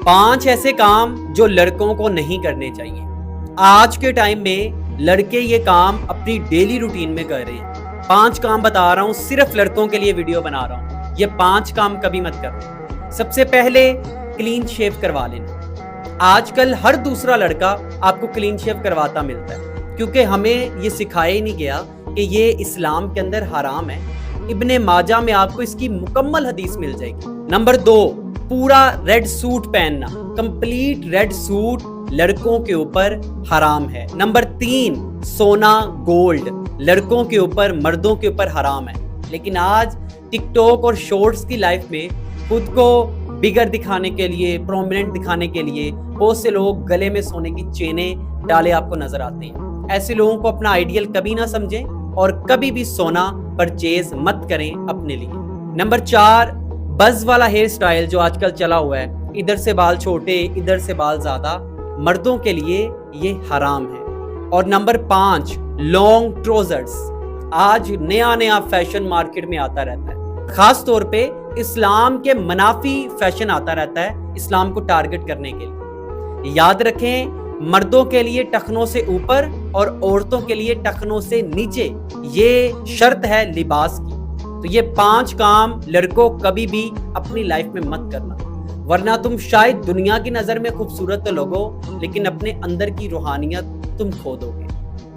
5 ایسے کام جو لڑکوں کو نہیں کرنے چاہیے۔ آج کے ٹائم میں لڑکے یہ کام اپنی ڈیلی روٹین میں کر رہے ہیں۔ 5 کام بتا رہا ہوں، صرف لڑکوں کے لیے ویڈیو بنا رہا ہوں۔ یہ 5 کام کبھی مت کرو۔ سب سے پہلے کلین شیو کروا لینا۔ آج کل ہر دوسرا لڑکا آپ کو کلین شیو کرواتا ملتا ہے، کیونکہ ہمیں یہ سکھایا ہی نہیں گیا کہ یہ اسلام کے اندر حرام ہے۔ ابن ماجہ میں آپ کو اس کی مکمل حدیث مل جائے گی۔ نمبر 2، پورا ریڈ سوٹ پہننا۔ کمپلیٹ ریڈ سوٹ لڑکوں کے اوپر حرام ہے۔ نمبر 3، سونا گولڈ لڑکوں کے اوپر، مردوں کے اوپر حرام ہے۔ لیکن آج ٹک ٹاک اور شارٹس کی لائف میں خود کو بگر دکھانے کے لیے، پرومیننٹ دکھانے کے لیے بہت سے لوگ گلے میں سونے کی چینیں ڈالے آپ کو نظر آتے ہیں۔ ایسے لوگوں کو اپنا آئیڈیل کبھی نہ سمجھیں اور کبھی بھی سونا پرچیز مت کریں اپنے لیے۔ نمبر 4، بز والا ہیئر سٹائل جو آج کل چلا ہوا ہے، ادھر سے بال چھوٹے ادھر سے بال زیادہ، مردوں کے لیے یہ حرام ہے۔ اور نمبر 5، لانگ ٹروزرز۔ آج نیا فیشن مارکیٹ میں آتا رہتا ہے، خاص طور پہ اسلام کے منافی فیشن آتا رہتا ہے اسلام کو ٹارگٹ کرنے کے لیے۔ یاد رکھیں، مردوں کے لیے ٹخنوں سے اوپر اور عورتوں کے لیے ٹخنوں سے نیچے، یہ شرط ہے لباس کی۔ تو یہ 5 کام لڑکوں کبھی بھی اپنی لائف میں مت کرنا، ورنہ تم شاید دنیا کی نظر میں خوبصورت تو لوگو، لیکن اپنے اندر کی روحانیت تم کھو دو گے۔